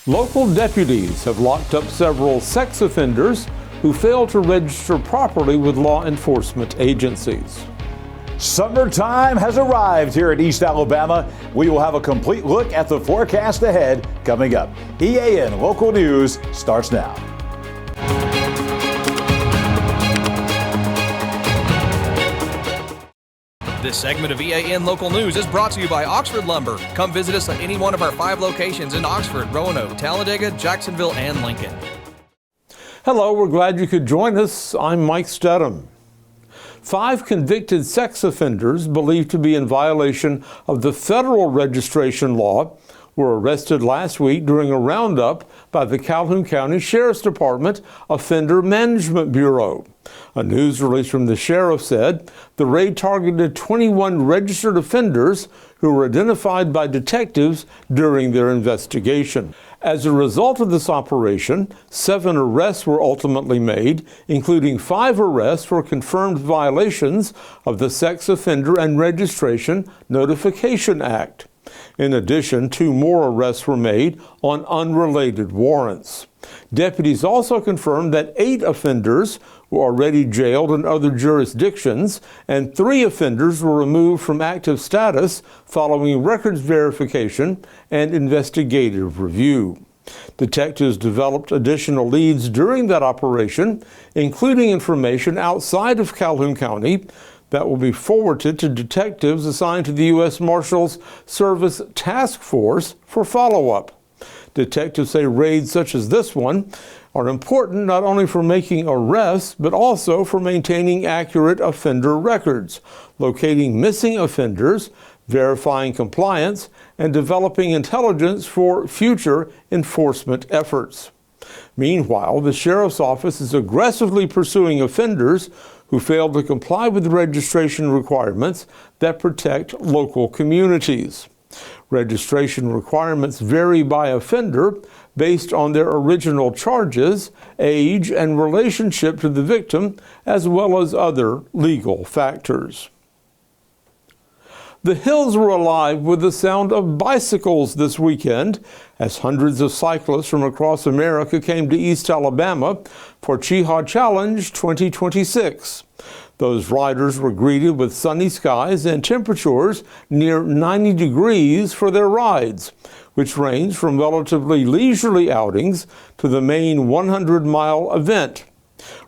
Local deputies have locked up several sex offenders who failed to register properly with law enforcement agencies. Summertime has arrived here at East Alabama. We will have a complete look at the forecast ahead coming up. EAN Local News starts now. This segment of EAN Local News is brought to you by Oxford Lumber. Come visit us at any one of our 5 locations in Oxford, Roanoke, Talladega, Jacksonville, and Lincoln. Hello, we're glad you could join us. I'm Mike Stedham. 5 convicted sex offenders believed to be in violation of the federal registration law were arrested last week during a roundup by the Calhoun County Sheriff's Department Offender Management Bureau. A news release from the sheriff said the raid targeted 21 registered offenders who were identified by detectives during their investigation. As a result of this operation, 7 arrests were ultimately made, including 5 arrests for confirmed violations of the Sex Offender and Registration Notification Act. In addition, 2 more arrests were made on unrelated warrants. Deputies also confirmed that 8 offenders were already jailed in other jurisdictions, and 3 offenders were removed from active status following records verification and investigative review. Detectives developed additional leads during that operation, including information outside of Calhoun County that will be forwarded to detectives assigned to the U.S. Marshals Service Task Force for follow-up. Detectives say raids such as this one are important not only for making arrests, but also for maintaining accurate offender records, locating missing offenders, verifying compliance, and developing intelligence for future enforcement efforts. Meanwhile, the Sheriff's Office is aggressively pursuing offenders who failed to comply with registration requirements that protect local communities. Registration requirements vary by offender based on their original charges, age, and relationship to the victim, as well as other legal factors. The hills were alive with the sound of bicycles this weekend as hundreds of cyclists from across America came to East Alabama for Cheaha Challenge 2026. Those riders were greeted with sunny skies and temperatures near 90 degrees for their rides, which range from relatively leisurely outings to the main 100-mile event.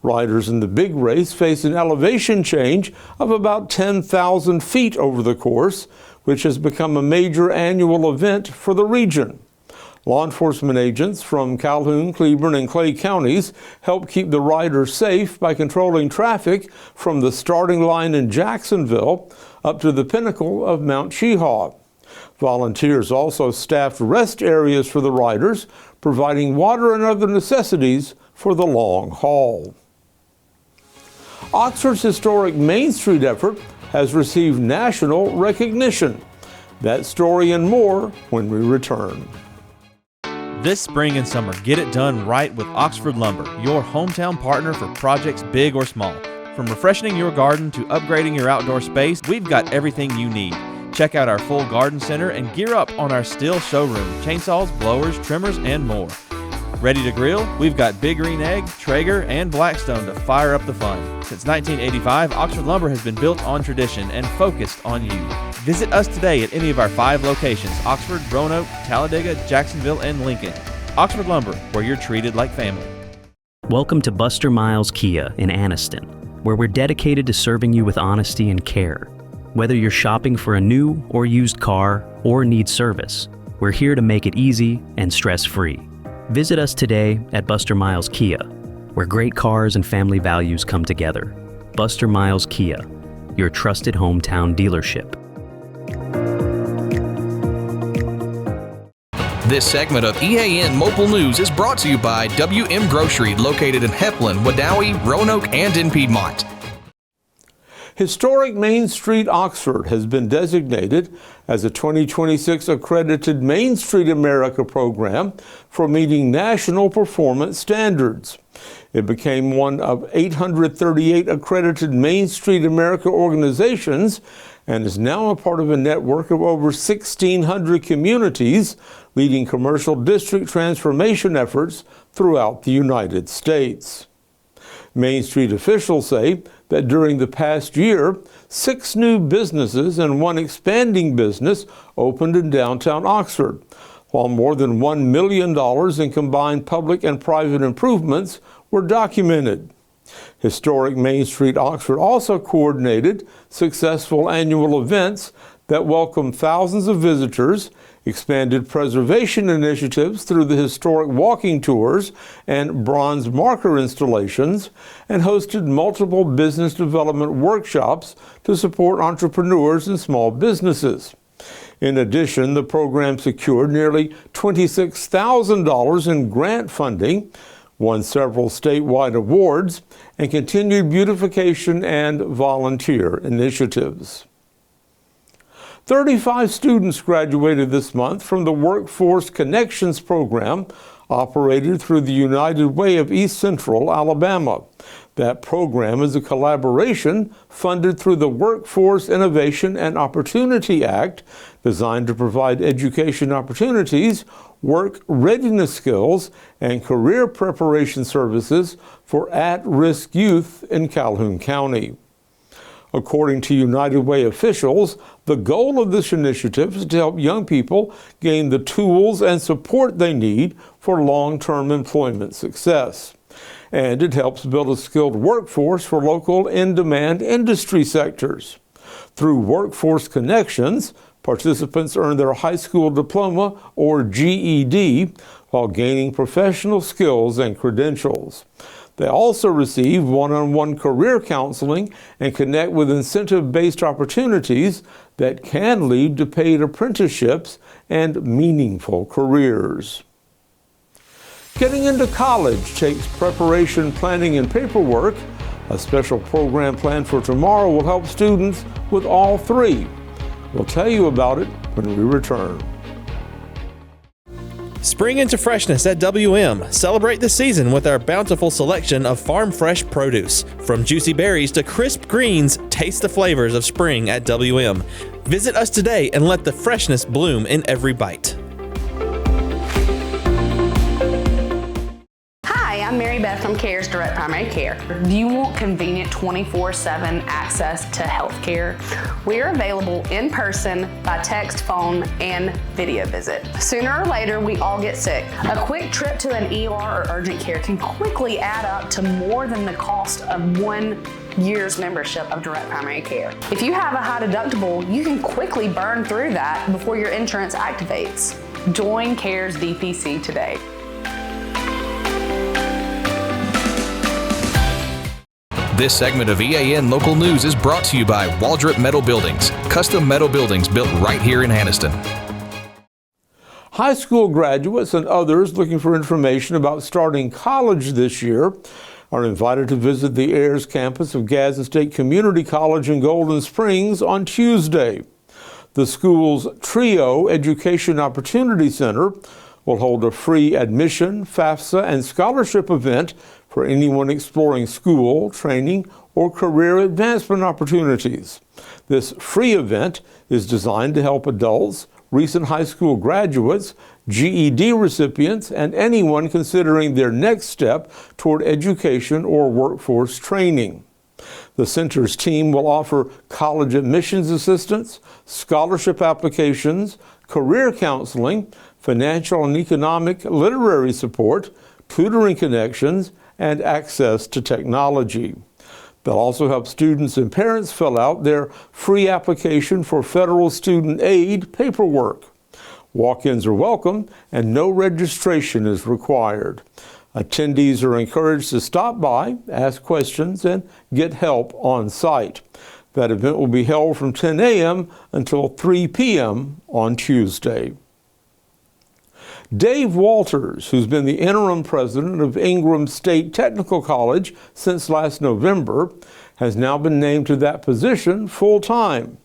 Riders in the big race face an elevation change of about 10,000 feet over the course, which has become a major annual event for the region. Law enforcement agents from Calhoun, Cleburne, and Clay counties help keep the riders safe by controlling traffic from the starting line in Jacksonville up to the pinnacle of Mount Cheaha. Volunteers also staffed rest areas for the riders, providing water and other necessities for the long haul. Oxford's historic Main Street effort has received national recognition. That story and more when we return. This spring and summer, get it done right with Oxford Lumber, your hometown partner for projects big or small. From refreshing your garden to upgrading your outdoor space, we've got everything you need. Check out our full garden center and gear up on our Stihl showroom, chainsaws, blowers, trimmers, and more. Ready to grill? We've got Big Green Egg, Traeger, and Blackstone to fire up the fun. Since 1985, Oxford Lumber has been built on tradition and focused on you. Visit us today at any of our 5 locations: Oxford, Roanoke, Talladega, Jacksonville, and Lincoln. Oxford Lumber, where you're treated like family. Welcome to Buster Miles Kia in Anniston, where we're dedicated to serving you with honesty and care. Whether you're shopping for a new or used car or need service, we're here to make it easy and stress-free. Visit us today at Buster Miles Kia, where great cars and family values come together. Buster Miles Kia, your trusted hometown dealership. This segment of EAN Local News is brought to you by WM Grocery, located in Heflin, Wadowee, Roanoke, and in Piedmont. Historic Main Street Oxford has been designated as a 2026 accredited Main Street America program for meeting national performance standards. It became one of 838 accredited Main Street America organizations and is now a part of a network of over 1,600 communities leading commercial district transformation efforts throughout the United States. Main Street officials say that during the past year, 6 new businesses and 1 expanding business opened in downtown Oxford, while more than $1 million in combined public and private improvements were documented. Historic Main Street Oxford also coordinated successful annual events that welcomed thousands of visitors, expanded preservation initiatives through the historic walking tours and bronze marker installations, and hosted multiple business development workshops to support entrepreneurs and small businesses. In addition, the program secured nearly $26,000 in grant funding, won several statewide awards, and continued beautification and volunteer initiatives. 35 students graduated this month from the Workforce Connections program operated through the United Way of East Central Alabama. That program is a collaboration funded through the Workforce Innovation and Opportunity Act, designed to provide education opportunities, work readiness skills, and career preparation services for at-risk youth in Calhoun County. According to United Way officials, the goal of this initiative is to help young people gain the tools and support they need for long-term employment success. And it helps build a skilled workforce for local in-demand industry sectors. Through Workforce Connections, participants earn their high school diploma or GED while gaining professional skills and credentials. They also receive one-on-one career counseling and connect with incentive-based opportunities that can lead to paid apprenticeships and meaningful careers. Getting into college takes preparation, planning, and paperwork. A special program planned for tomorrow will help students with all 3. We'll tell you about it when we return. Spring into freshness at WM. Celebrate the season with our bountiful selection of farm fresh produce. From juicy berries to crisp greens, taste the flavors of spring at WM. Visit us today and let the freshness bloom in every bite. I'm Mary Beth from CARES Direct Primary Care. Do you want convenient 24/7 access to health care? We're available in person, by text, phone, and video visit. Sooner or later, we all get sick. A quick trip to an ER or urgent care can quickly add up to more than the cost of 1 year's membership of Direct Primary Care. If you have a high deductible, you can quickly burn through that before your insurance activates. Join CARES DPC today. This segment of EAN Local News is brought to you by Waldrop Metal Buildings, custom metal buildings built right here in Anniston. High school graduates and others looking for information about starting college this year are invited to visit the Ayers campus of Gadsden State Community College in Golden Springs on Tuesday. The school's TRIO Education Opportunity Center will hold a free admission, FAFSA, and scholarship event for anyone exploring school, training, or career advancement opportunities. This free event is designed to help adults, recent high school graduates, GED recipients, and anyone considering their next step toward education or workforce training. The center's team will offer college admissions assistance, scholarship applications, career counseling, financial and economic literary support, tutoring connections, and access to technology. They'll also help students and parents fill out their free application for federal student aid paperwork. Walk-ins are welcome and no registration is required. Attendees are encouraged to stop by, ask questions, and get help on site. That event will be held from 10 a.m. until 3 p.m. on Tuesday. Dave Walters, who's been the interim president of Ingram State Technical College since last November, has now been named to that position full-time.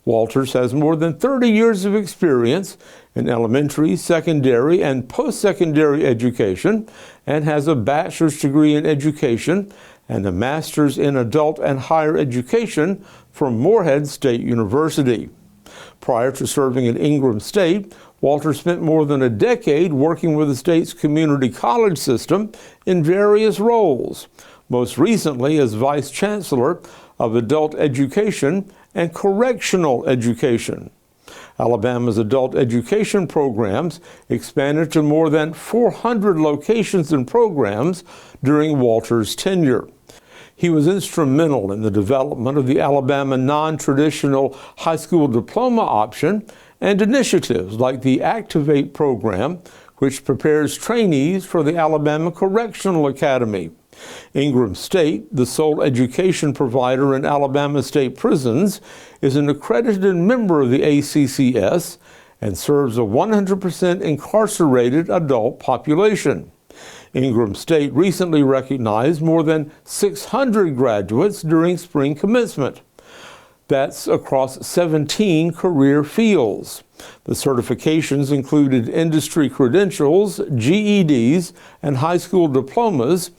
Walters has more than 30 years of experience in elementary, secondary, and post-secondary education and has a bachelor's degree in education and a master's in adult and higher education from Morehead State University. Prior to serving at Ingram State, Walter spent more than a decade working with the state's community college system in various roles, most recently as Vice Chancellor of Adult Education and Correctional Education. Alabama's adult education programs expanded to more than 400 locations and programs during Walter's tenure. He was instrumental in the development of the Alabama non-traditional high school diploma option and initiatives like the Activate program, which prepares trainees for the Alabama Correctional Academy. Ingram State, the sole education provider in Alabama state prisons, is an accredited member of the ACCS and serves a 100% incarcerated adult population. Ingram State recently recognized more than 600 graduates during spring commencement. That's across 17 career fields. The certifications included industry credentials, GEDs, and high school diplomas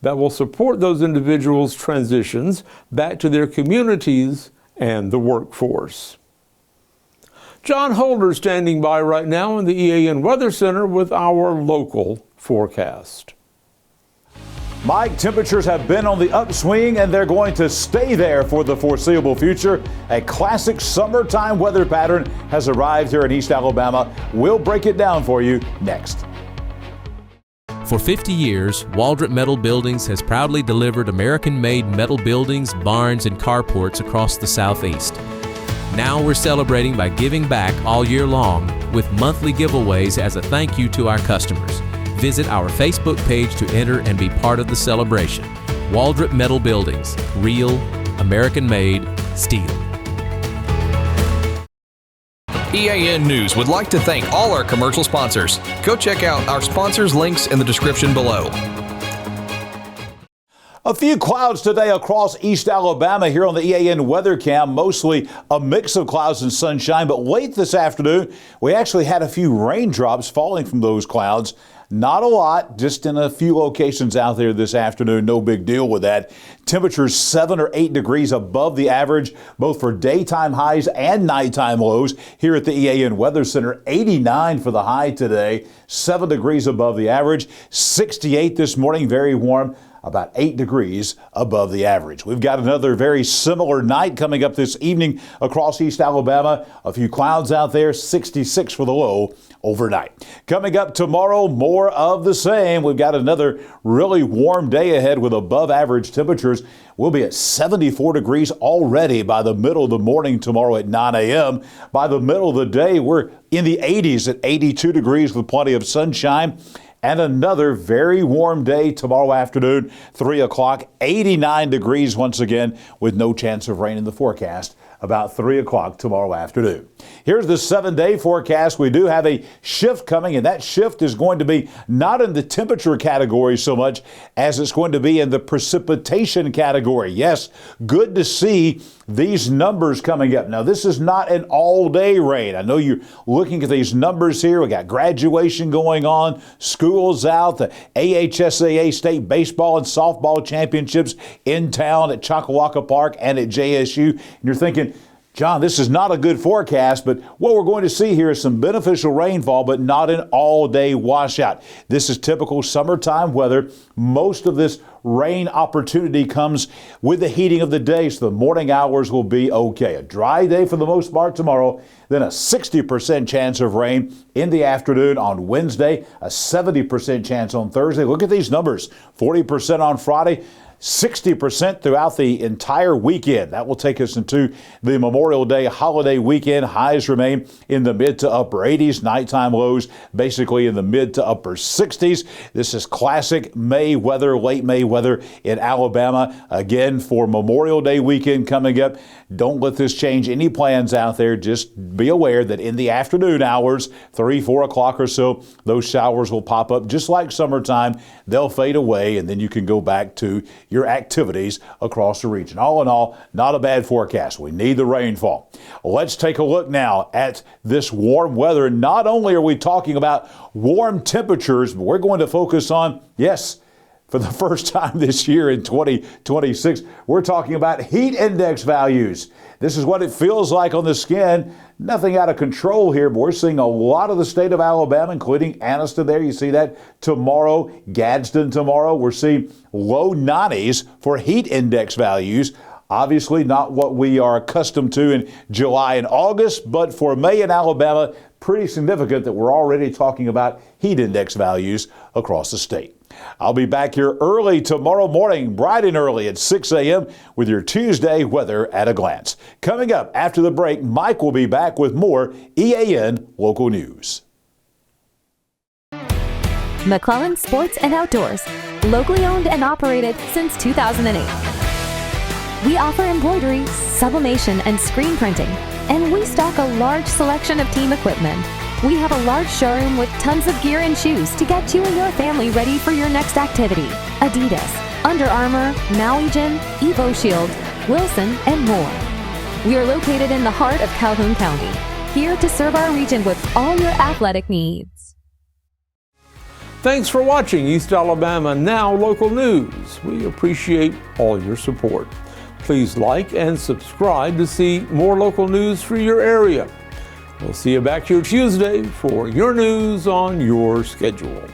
that will support those individuals' transitions back to their communities and the workforce. John Holder standing by right now in the EAN Weather Center with our local forecast. Mike, temperatures have been on the upswing and they're going to stay there for the foreseeable future. A classic summertime weather pattern has arrived here in East Alabama. We'll break it down for you next. For 50 years, Waldrop Metal Buildings has proudly delivered American-made metal buildings, barns, and carports across the Southeast. Now we're celebrating by giving back all year long with monthly giveaways as a thank you to our customers. Visit our Facebook page to enter and be part of the celebration. Waldrop Metal Buildings, real, American-made steel. EAN News would like to thank all our commercial sponsors. Go check out our sponsors' links in the description below. A few clouds today across East Alabama here on the EAN weather cam, mostly a mix of clouds and sunshine, but late this afternoon, we actually had a few raindrops falling from those clouds. Not a lot, just in a few locations out there this afternoon. No big deal with that. Temperatures 7 or 8 degrees above the average, both for daytime highs and nighttime lows. Here at the EAN Weather Center, 89 for the high today, 7 degrees above the average. 68 this morning, very warm, about 8 degrees above the average. We've got another very similar night coming up this evening across East Alabama. A few clouds out there, 66 for the low overnight. Coming up tomorrow, more of the same. We've got another really warm day ahead with above average temperatures. We'll be at 74 degrees already by the middle of the morning tomorrow at 9 a.m. By the middle of the day, we're in the 80s at 82 degrees with plenty of sunshine. And another very warm day tomorrow afternoon, 3 o'clock, 89 degrees once again with no chance of rain in the forecast about 3 o'clock tomorrow afternoon. Here's the 7-day forecast. We do have a shift coming, and that shift is going to be not in the temperature category so much as it's going to be in the precipitation category. Yes, good to see these numbers coming up. Now, this is not an all-day rain. I know you're looking at these numbers here. We got graduation going on, schools out, the AHSAA state baseball and softball championships in town at Choccolocco Park and at JSU. And you're thinking, John, this is not a good forecast, but what we're going to see here is some beneficial rainfall, but not an all-day washout. This is typical summertime weather. Most of this rain opportunity comes with the heating of the day, so the morning hours will be okay. A dry day for the most part tomorrow, then a 60% chance of rain in the afternoon on Wednesday, a 70% chance on Thursday. Look at these numbers, 40% on Friday, 60% throughout the entire weekend. That will take us into the Memorial Day holiday weekend. Highs remain in the mid to upper 80s. Nighttime lows basically in the mid to upper 60s. This is classic May weather, late May weather in Alabama. Again, for Memorial Day weekend coming up, don't let this change any plans out there. Just be aware that in the afternoon hours, 3, 4 o'clock or so, those showers will pop up just like summertime. They'll fade away, and then you can go back to your activities across the region. All in all, not a bad forecast. We need the rainfall. Let's take a look now at this warm weather. Not only are we talking about warm temperatures, but we're going to focus on, yes, for the first time this year in 2026. We're talking about heat index values. This is what it feels like on the skin. Nothing out of control here, but we're seeing a lot of the state of Alabama, including Anniston there. You see that tomorrow, Gadsden tomorrow. We're seeing low 90s for heat index values. Obviously not what we are accustomed to in July and August, but for May in Alabama, pretty significant that we're already talking about heat index values across the state. I'll be back here early tomorrow morning, bright and early at 6 a.m. with your Tuesday weather at a glance. Coming up after the break, Mike will be back with more EAN local news. McClellan Sports and Outdoors, locally owned and operated since 2008. We offer embroidery, sublimation, and screen printing, and we stock a large selection of team equipment. We have a large showroom with tons of gear and shoes to get you and your family ready for your next activity. Adidas, Under Armour, Maui Jim, Evo Shield, Wilson, and more. We are located in the heart of Calhoun County, here to serve our region with all your athletic needs. Thanks for watching East Alabama Now Local News. We appreciate all your support. Please like and subscribe to see more local news for your area. We'll see you back here Tuesday for your news on your schedule.